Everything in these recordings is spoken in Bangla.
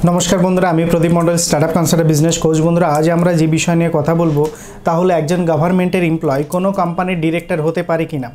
नमस्कार बंधुरा आमी प्रदीप मंडल स्टार्टअप कन्साल्टेंट बिजनेस कोच बंधुरा आज आमरा जे विषय निये कथा बोलबो ताहले एकजन गवर्नमेंटेर एमप्लय कोनो कोम्पानिर डिरेक्टर होते पारे किना।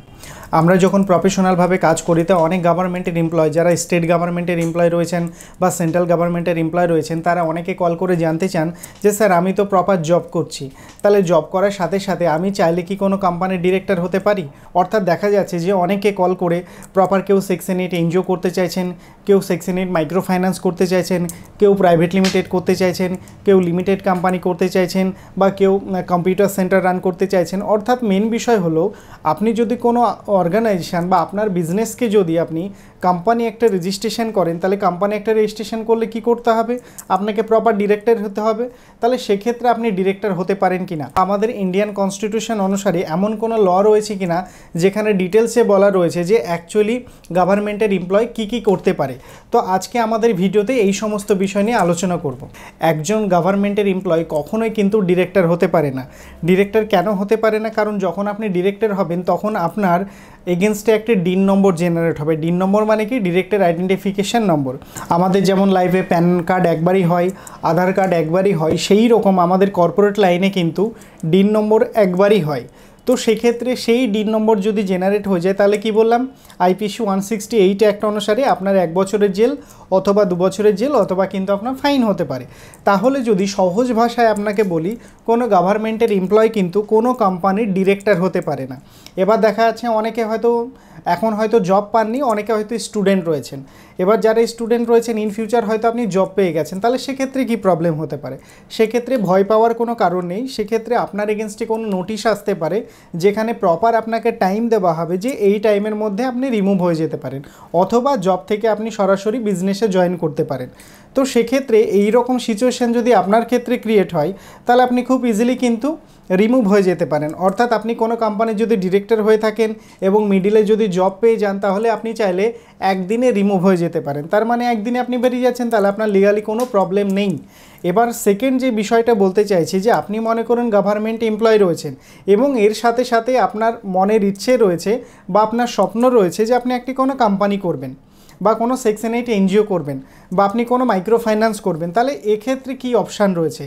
আমরা যখন প্রফেশনালভাবে কাজ করি তো অনেক গভর্নমেন্টের এমপ্লয় যারা স্টেট গভর্নমেন্টের এমপ্লয় রয়েছেন বা সেন্ট্রাল গভর্নমেন্টের এমপ্লয় রয়েছেন তারা অনেকে কল করে জানতে চান যে স্যার আমি তো প্রপার জব করছি, তাহলে জব করার সাথে সাথে আমি চাইলে কি কোনো কোম্পানির ডিরেক্টর হতে পারি। অর্থাৎ দেখা যাচ্ছে যে অনেকে কল করে প্রপার কেউ সেকশন 8 এনজিও করতে চাইছেন, কেউ সেকশন 8 মাইক্রো ফাইন্যান্স করতে চাইছেন, কেউ প্রাইভেট লিমিটেড করতে চাইছেন, কেউ লিমিটেড কোম্পানি করতে চাইছেন বা কেউ কম্পিউটার সেন্টার রান করতে চাইছেন। অর্থাৎ মেন বিষয় হলো আপনি যদি কোনো অর্গানাইজেশন বা আপনার বিজনেসকে যদি আপনি কোম্পানি একটা রেজিস্ট্রেশন করেন তাহলে কোম্পানি একটা রেজিস্ট্রেশন করলে কি করতে হবে, আপনাকে প্রপার ডিরেক্টর হতে হবে। তাহলে সেক্ষেত্রে আপনি ডিরেক্টর হতে পারেন কিনা, আমাদের ইন্ডিয়ান কনস্টিটিউশন অনুসারে এমন কোনো ল রয়েছে কিনা যেখানে ডিটেলসে বলা রয়েছে যে অ্যাকচুয়ালি গভর্নমেন্টের এমপ্লয় কী কী করতে পারে। তো আজকে আমাদের ভিডিওতে এই সমস্ত বিষয় নিয়ে আলোচনা করব। একজন গভর্নমেন্টের এমপ্লয় কখনোই কিন্তু ডিরেক্টর হতে পারে না। ডিরেক্টর কেন হতে পারে না, কারণ যখন আপনি ডিরেক্টর হবেন তখন আপনার এগেনস্টে একটা ডিন নম্বর জেনারেট হবে। ডিন নম্বর মানে কি, ডিরেক্টর আইডেন্টিফিকেশন নম্বর। আমাদের যেমন লাইফে প্যান কার্ড একবারই হয়, আধার কার্ড একবারই হয়, সেই রকম আমাদের কর্পোরেট লাইনে কিন্তু ডিন নম্বর একবারই হয়। তো সেক্ষেত্রে সেই ডিন নম্বর যদি জেনারেট হয়ে যায় তাহলে কি বললাম, আইপিসি 168 অ্যাক্ট অনুসারে আপনার 1 বছরের জেল অথবা 2 বছরের জেল অথবা কিন্তু আপনার ফাইন হতে পারে। তাহলে যদি সহজ ভাষায় আপনাকে বলি, কোনো গভর্নমেন্টের এমপ্লয় কিন্তু কোনো কোম্পানির ডিরেক্টর হতে পারে না। এবার দেখা যাচ্ছে অনেকে হয়তো এখন হয়তো জব পাননি, অনেকে হয়তো স্টুডেন্ট রয়েছেন। এবার যারা স্টুডেন্ট রয়েছেন ইন ফিউচার হয়তো আপনি জব পেয়ে গেছেন, তাহলে সেক্ষেত্রে কি প্রবলেম হতে পারে। সেক্ষেত্রে ভয় পাওয়ার কোনো কারণ নেই। সেক্ষেত্রে আপনার এগেনস্টে কোনো নোটিশ আসতে পারে যেখানে প্রপার আপনাকে টাইম দেওয়া হবে যে এই টাইমের মধ্যে আপনি রিমুভ হয়ে যেতে পারেন অথবা জব থেকে আপনি সরাসরি বিজনেসে জয়েন করতে পারেন। তো সেক্ষেত্রে এই রকম সিচুয়েশন যদি আপনার ক্ষেত্রে ক্রিয়েট হয় তাহলে আপনি খুব ইজিলি কিন্তু রিমুভ হয়ে যেতে পারেন। অর্থাৎ আপনি কোনো কোম্পানির যদি ডিরেক্টর হয়ে থাকেন এবং মিডিলে যদি জব পেয়ে যান তাহলে আপনি চাইলে একদিনে রিমুভ হয়ে যেতে পারেন। তার মানে একদিনে আপনি বেরিয়ে যাচ্ছেন, তাহলে আপনার লিগালি কোনো প্রবলেম নেই। এবার সেকেন্ড যে বিষয়টা বলতে চাইছি যে আপনি মনে করুন গভর্নমেন্ট এমপ্লয় রয়েছেন এবং এর সাথে সাথে আপনার মনের ইচ্ছে রয়েছে বা আপনার স্বপ্ন রয়েছে যে আপনি একটি কোনো কোম্পানি করবেন বা কোনো সেকশন 8 এনজিও করবেন বা আপনি কোনো মাইক্রো ফাইন্যান্স করবেন। তাহলে এক্ষেত্রে কি অপশান রয়েছে,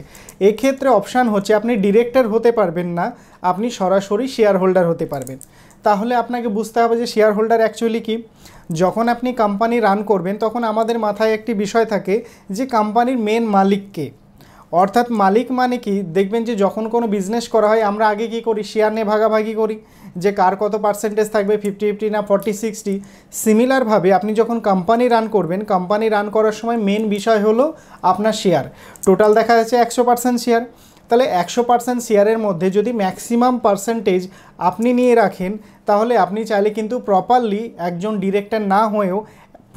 এক্ষেত্রে অপশান হচ্ছে আপনি ডিরেক্টর হতে পারবেন না, আপনি সরাসরি শেয়ার হোল্ডার হতে পারবেন। তাহলে আপনাকে বুঝতে হবে যে শেয়ার হোল্ডার অ্যাকচুয়ালি কি। যখন আপনি কোম্পানি রান করবেন তখন আমাদের মাথায় একটি বিষয় থাকে যে কোম্পানির মেন মালিককে। অর্থাৎ মালিক মানে কি, দেখবেন যে যখন কোনো বিজনেস করা হয় আমরা আগে কি করি, শেয়ার নিয়ে ভাগাভাগি করি যে কার কত পার্সেন্টেজ থাকবে, 50-50 না 40-60। সিমিলারভাবে আপনি যখন কোম্পানি রান করবেন, কোম্পানি রান করার সময় মেন বিষয় হলো আপনার শেয়ার। টোটাল দেখা যাচ্ছে 100% শেয়ার। তাহলে 100% শেয়ারের মধ্যে যদি ম্যাক্সিমাম পার্সেন্টেজ আপনি নিয়ে রাখেন তাহলে আপনি চাইলে কিন্তু প্রপারলি একজন ডিরেক্টর না হয়েও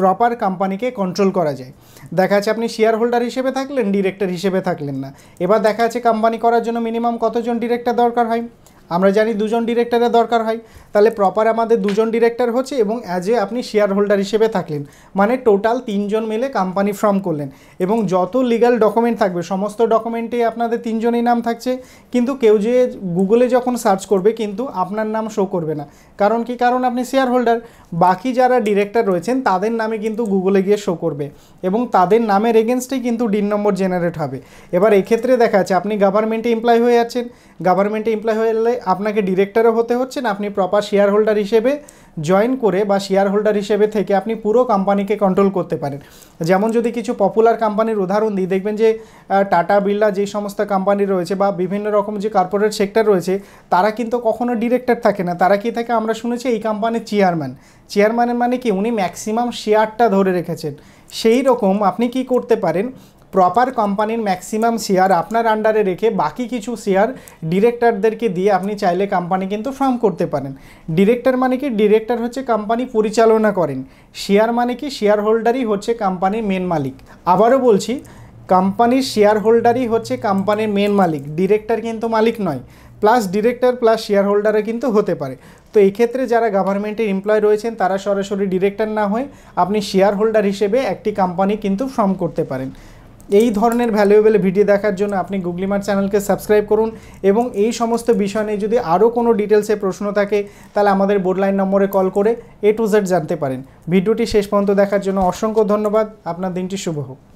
প্রপার কোম্পানিকে কন্ট্রোল করা যায়। দেখা যাচ্ছে আপনি শেয়ার হোল্ডার হিসেবে থাকলেন, ডিরেক্টর হিসেবে থাকলেন না। এবার দেখা যাচ্ছে কোম্পানি করার জন্য মিনিমাম কতজন ডিরেক্টর দরকার হয়, আমরা জানি 2 জন ডিরেক্টরের দরকার হয়। তাহলে প্রপার আমাদের 2 জন ডিরেক্টর হচ্ছে এবং অ্যাজ এ আপনি শেয়ার হোল্ডার হিসেবে থাকলেন, মানে টোটাল 3 জন মিলে কোম্পানি ফর্ম করলেন এবং যত লিগ্যাল ডকুমেন্ট থাকবে সমস্ত ডকুমেন্টে আপনাদের 3 জনেরই নাম থাকছে। কিন্তু কেউ যে গুগলে যখন সার্চ করবে কিন্তু আপনার নাম শো করবে না। কারণ কি, কারণ আপনি শেয়ার হোল্ডার। বাকি যারা ডিরেক্টর রয়েছেন তাদের নামে কিন্তু গুগলে গিয়ে শো করবে এবং তাদের নামের এগেনস্টেই কিন্তু ডিন নম্বর জেনারেট হবে। এবার এক্ষেত্রে দেখা যাচ্ছে আপনি গভর্নমেন্টে এমপ্লয় হয়ে যাচ্ছেন, গভর্নমেন্টে এমপ্লয় হয়ে গেলে আপনাকে ডিরেক্টরও হতে হচ্ছে না, আপনি প্রপার শেয়ার হোল্ডার হিসেবে জয়েন করে বা শেয়ার হোল্ডার হিসেবে থেকে আপনি পুরো কোম্পানিকে কন্ট্রোল করতে পারেন। যেমন যদি কিছু পপুলার কোম্পানির উদাহরণ দিই, দেখবেন যে টাটা বিড়লা যে সমস্ত কোম্পানি রয়েছে বা বিভিন্ন রকম যে কর্পোরেট সেক্টর রয়েছে তারা কিন্তু কখনো ডিরেক্টর থাকে না। তারা কি থাকে, আমরা শুনেছি এই কোম্পানির চেয়ারম্যান। চেয়ারম্যানের মানে কি, উনি ম্যাক্সিমাম শেয়ারটা ধরে রেখেছেন। সেই রকম আপনি কি করতে পারেন, প্রপার কোম্পানির ম্যাক্সিমাম শেয়ার আপনার আন্ডারে রেখে বাকি কিছু শেয়ার ডিরেক্টরদেরকে দিয়ে আপনি চাইলে কোম্পানি কিন্তু ফর্ম করতে পারেন। ডিরেক্টর মানে কি, ডিরেক্টর হচ্ছে কোম্পানি পরিচালনা করেন। শেয়ার মানে কি, শেয়ার হোল্ডারই হচ্ছে কোম্পানির মেন মালিক। আবারও বলছি, কোম্পানির শেয়ার হোল্ডারই হচ্ছে কোম্পানির মেন মালিক, ডিরেক্টর কিন্তু মালিক নয়। প্লাস ডিরেক্টর প্লাস শেয়ার হোল্ডারও কিন্তু হতে পারে। তো এই ক্ষেত্রে যারা গভর্নমেন্টের এমপ্লয় রয়েছেন তারা সরাসরি ডিরেক্টর না হয়ে আপনি শেয়ার হোল্ডার হিসেবে একটি কোম্পানি কিন্তু ফর্ম করতে পারেন। এই ধরনের ভ্যালুয়েবল ভিডিও দেখার জন্য আপনি গুগলিমার চ্যানেলকে সাবস্ক্রাইব করুন এবং এই সমস্ত বিষয় নিয়ে যদি আরও কোনো ডিটেলসে প্রশ্ন থাকে তাহলে আমাদের বোর্ডলাইন নম্বরে কল করে A to Z জানতে পারেন। ভিডিওটি শেষ পর্যন্ত দেখার জন্য অসংখ্য ধন্যবাদ। আপনার দিনটি শুভ হোক।